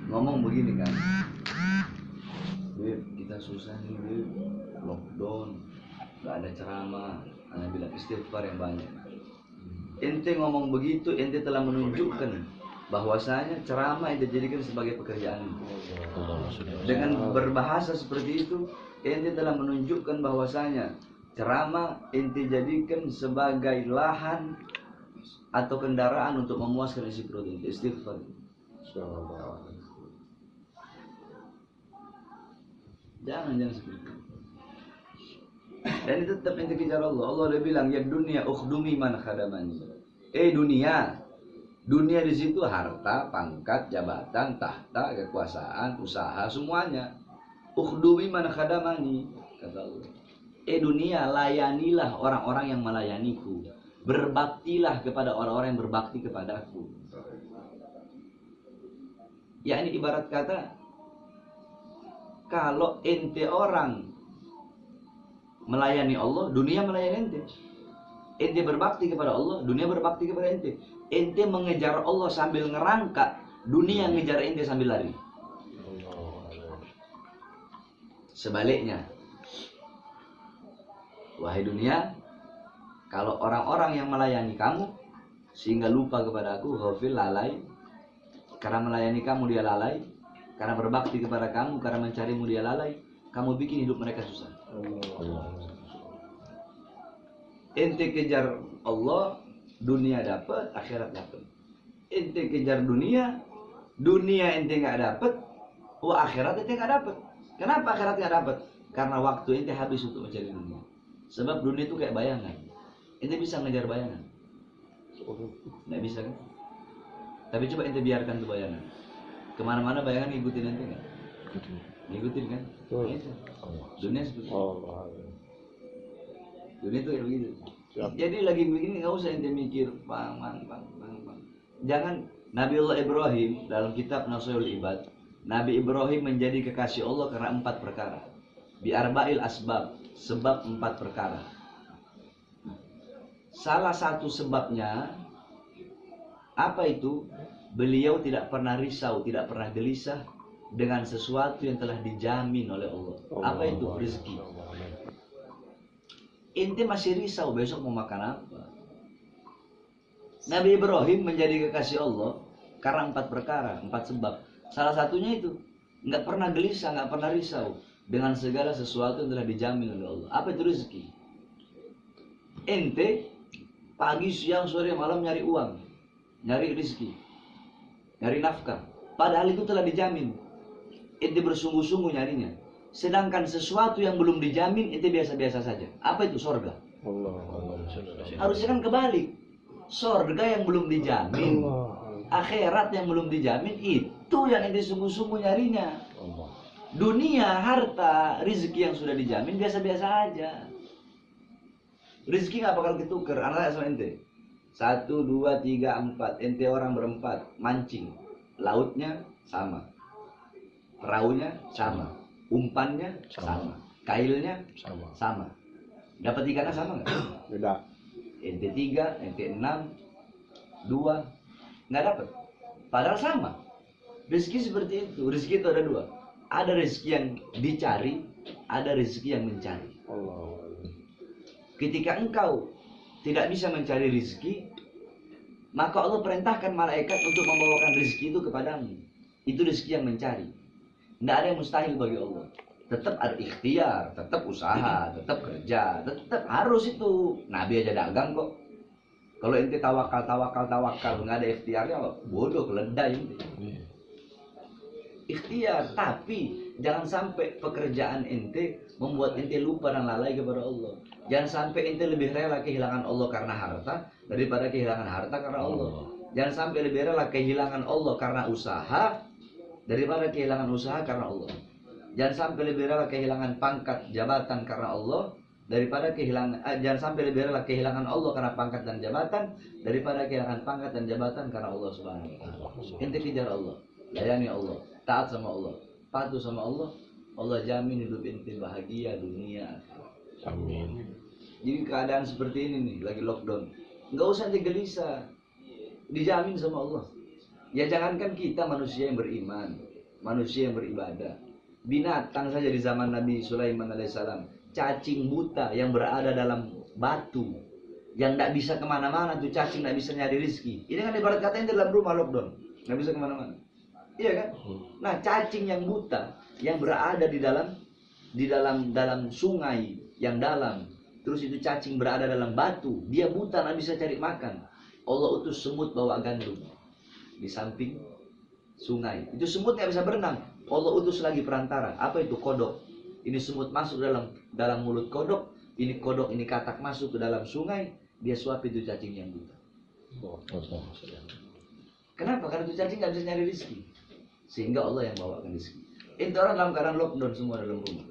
ngomong begini kan, Beb, kita susah nih Beb, lockdown, gak ada ceramah, hanya bilang istighfar yang banyak. Ente ngomong begitu, ente telah menunjukkan bahwasanya ceramah ente jadikan sebagai pekerjaan. Dengan berbahasa seperti itu, ente telah menunjukkan bahwasanya ceramah ente jadikan sebagai lahan atau kendaraan untuk memuaskan isi perut ente. Istighfar. Jangan seperti itu. Dan itu tetap ente kejar Allah. Allah udah bilang, ya dunia ukhdumi man khadamani. Dunia di situ harta, pangkat, jabatan, tahta, kekuasaan, usaha, semuanya. Ukhdumi man khadamani, kata Allah. Dunia, layanilah orang-orang yang melayaniku. Berbaktilah kepada orang-orang yang berbakti kepadaku. Ya, ini ibarat kata, kalau ente orang melayani Allah, dunia melayani ente. Ente berbakti kepada Allah, dunia berbakti kepada ente. Ente mengejar Allah sambil ngerangkak, dunia ngejar ente sambil lari. Sebaliknya, wahai dunia, kalau orang-orang yang melayani kamu sehingga lupa kepada aku, ghafil, lalai, karena melayani kamu dia lalai, karena berbakti kepada kamu, karena mencarimu dia lalai, kamu bikin hidup mereka susah. Ente kejar Allah, dunia dapat, akhirat dapat. Ente kejar dunia, dunia ente nggak dapat, akhirat ente nggak dapat. Kenapa akhirat nggak dapat? Karena waktu ente habis untuk mencari dunia. Sebab dunia itu kayak bayangan. Ente bisa ngejar bayangan? Nggak bisa kan? Tapi coba ente biarkan tuh bayangan. Kemana-mana bayangan ngikutin ente nggak? Ngikutin kan? Dunia seperti itu. Dunia itu kayak begitu. Jadi lagi begini nggak usah ente mikir bang. Jangan. Nabiullah Ibrahim dalam kitab Nasihatul Ibad, Nabi Ibrahim menjadi kekasih Allah karena 4 perkara. Bi arba'il asbab, sebab 4 perkara. Salah satu sebabnya apa itu? Beliau tidak pernah risau, tidak pernah gelisah dengan sesuatu yang telah dijamin oleh Allah. Apa itu? Rezeki. Ente masih risau besok mau makan apa? Nabi Ibrahim menjadi kekasih Allah karena 4 perkara, 4 sebab. Salah satunya itu, nggak pernah gelisah, nggak pernah risau dengan segala sesuatu yang telah dijamin oleh Allah. Apa itu rezeki? Ente pagi, siang, sore, malam nyari uang, nyari rezeki, nyari nafkah. Padahal itu telah dijamin. Ente bersungguh-sungguh nyarinya. Sedangkan sesuatu yang belum dijamin itu biasa-biasa saja. Apa itu? Sorga. Harusnya kan kebalik. Sorga yang belum dijamin, akhirat yang belum dijamin, itu yang ente sungguh-sungguh nyarinya. Dunia, harta, rezeki yang sudah dijamin biasa-biasa aja. Rezeki nggak bakal ketuker. Anak sama ente 1, 2, 3, 4. Ente orang berempat mancing, lautnya sama, perahunya sama, umpannya sama, kailnya sama. Dapat ikannya sama nggak? Beda. Ente 3, ente 6, 2, nggak dapat. Padahal sama. Rezeki seperti itu. Rezeki itu ada 2. Ada rezeki yang dicari, ada rezeki yang mencari. Ketika engkau tidak bisa mencari rezeki, maka Allah perintahkan malaikat untuk membawakan rezeki itu kepadamu. Itu rezeki yang mencari. Tidak ada yang mustahil bagi Allah. Tetap ada ikhtiar, tetap usaha, tetap kerja, tetap harus itu. Nabi aja dagang kok. Kalau ente tawakal, nggak ada ikhtiarnya, bodoh, keledai ente. Ikhtiar, tapi jangan sampai pekerjaan ente membuat ente lupa dan lalai kepada Allah. Jangan sampai ente lebih rela kehilangan Allah karena harta daripada kehilangan harta karena Allah. Jangan sampai lebih rela kehilangan Allah karena usaha daripada kehilangan usaha karena Allah. Jangan sampai lebih rela kehilangan pangkat jabatan karena Allah daripada kehilangan jangan sampai lebih rela kehilangan Allah karena pangkat dan jabatan daripada kehilangan pangkat dan jabatan karena Allah Subhanahu wa taala. Ente kejar Allah, layani Allah, taat sama Allah, patuh sama Allah, Allah jamin hidup ente bahagia dunia. Amin. Jadi keadaan seperti ini nih, lagi lockdown, nggak usah ente gelisah, dijamin sama Allah. Ya jangankan kita manusia yang beriman, manusia yang beribadah. Binatang saja di zaman Nabi Sulaiman alaihissalam, cacing buta yang berada dalam batu, yang tidak bisa kemana-mana tuh cacing, tidak bisa nyari rezeki. Ini kan ibarat katanya dalam rumah lockdown, nggak bisa kemana-mana. Iya kan? Nah, cacing yang buta yang berada di dalam sungai yang dalam, terus itu cacing berada dalam batu, dia buta nggak bisa cari makan. Allah utus semut bawa gandum di samping sungai. Itu semut nggak bisa berenang. Allah utus lagi perantara. Apa itu? Kodok. Ini semut masuk dalam mulut kodok. Ini kodok, ini katak masuk ke dalam sungai. Dia suap itu cacing yang buta. Kenapa? Karena itu cacing nggak bisa nyari rezeki. Sehingga Allah yang bawakan rezeki. Itu orang dalam keadaan lockdown semua dalam rumah.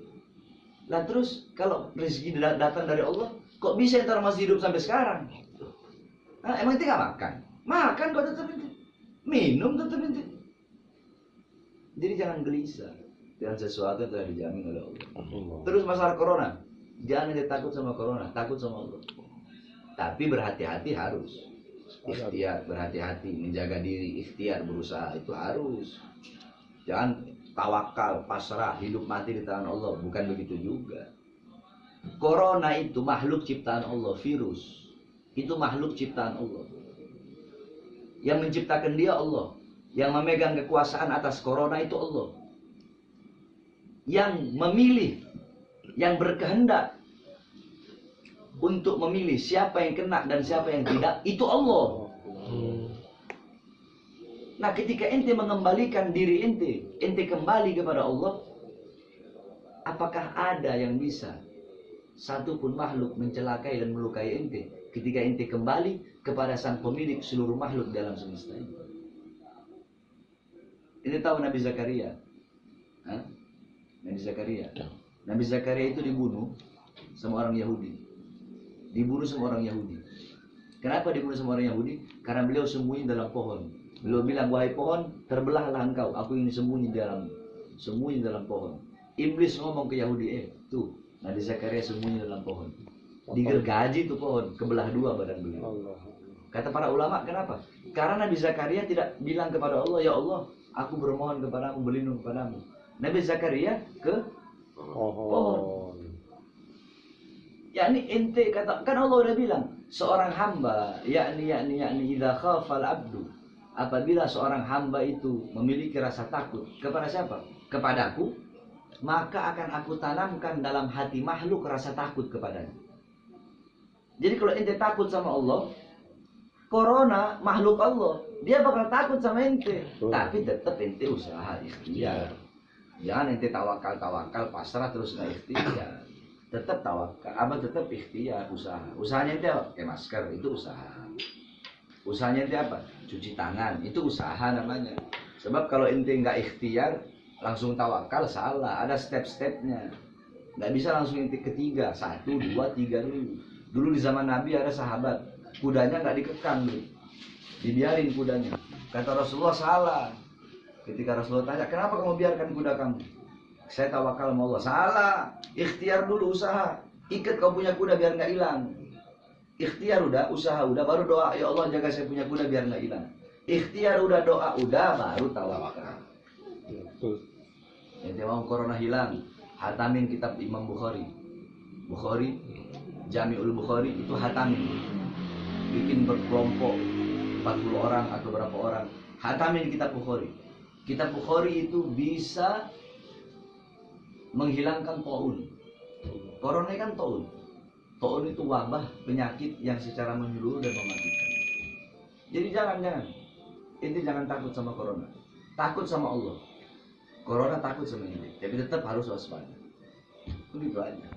Nah terus kalau rezeki datang dari Allah, kok bisa itu orang masih hidup sampai sekarang? Nah, emang itu nggak makan? Makan kok tetap itu. Minum tetap itu. Jadi jangan gelisah dengan sesuatu yang telah dijamin oleh Allah. Terus masalah corona, jangan takut sama corona, takut sama Allah. Tapi berhati-hati harus. Ikhtiar, berhati-hati, menjaga diri, ikhtiar, berusaha itu harus. Jangan tawakal, pasrah, hidup mati di tangan Allah. Bukan begitu juga. Corona itu makhluk ciptaan Allah, virus. Itu makhluk ciptaan Allah. Yang menciptakan dia Allah. Yang memegang kekuasaan atas corona itu Allah. Yang memilih, yang berkehendak untuk memilih siapa yang kena dan siapa yang tidak, itu Allah. Nah, ketika ente mengembalikan diri ente kembali kepada Allah, apakah ada yang bisa satupun makhluk mencelakai dan melukai ente ketika ente kembali kepada sang pemilik seluruh makhluk dalam semesta ini? Ini tahu Nabi Zakaria? Hah? Nabi Zakaria. Nabi Zakaria itu dibunuh sama orang Yahudi. Dibunuh sama orang Yahudi. Kenapa dibunuh sama orang Yahudi? Karena beliau sembunyi dalam pohon. Beliau bilang, wahai pohon, terbelahlah engkau. Aku ingin sembunyi dalam pohon. Iblis ngomong ke Yahudi, tuh Nabi Zakaria sembunyi dalam pohon. Digergaji tuh pohon, kebelah dua badan beliau. Kata para ulama, kenapa? Karena Nabi Zakaria tidak bilang kepada Allah, ya Allah, aku bermohon kepadamu, berlindung kepadamu. Nabi Zakaria ke pohon. Yakni ente kata, kan Allah udah bilang, seorang hamba, yakni idza khafal abdu, apabila seorang hamba itu memiliki rasa takut kepada siapa? Kepadaku, maka akan aku tanamkan dalam hati makhluk rasa takut kepadanya. Jadi kalau ente takut sama Allah, corona makhluk Allah, dia bakal takut sama ente. Tapi tetap ente usaha ikhtiar. Jangan ente tawakal pasrah terus nggak ikhtiar. Tetap tawakal, tetap ikhtiar, usaha. Usahanya ente apa? Pakai masker, itu usaha. Usahanya ente apa? Cuci tangan, itu usaha namanya. Sebab kalau ente nggak ikhtiar, langsung tawakal, salah. Ada step-stepnya. Nggak bisa langsung ente ketiga, 1, 2, 3 dulu. Dulu di zaman Nabi ada sahabat, kudanya nggak dikekang dulu, dibiarin kudanya. Kata Rasulullah salah. Ketika Rasulullah tanya, kenapa kamu biarkan kuda kamu? Saya tawakal sama Allah. Salah. Ikhtiar dulu, usaha. Ikat kau punya kuda biar nggak hilang. Ikhtiar udah, usaha udah, baru doa. Ya Allah jaga saya punya kuda biar nggak hilang. Ikhtiar udah, doa udah, baru tawakal. Yang mau corona hilang, hatamin kitab Imam Bukhari. Jami'ul Bukhari itu hatamin. Bikin berkelompok 40 orang atau berapa orang. Hatamin kitab Bukhari. Kitab Bukhari itu bisa menghilangkan taun. Corona kan taun. Taun itu wabah penyakit yang secara menyeluruh dan mematikan. Jadi jangan. Inti jangan takut sama corona. Takut sama Allah. Corona takut sama ini. Tapi tetap harus waspada. Begitu aja.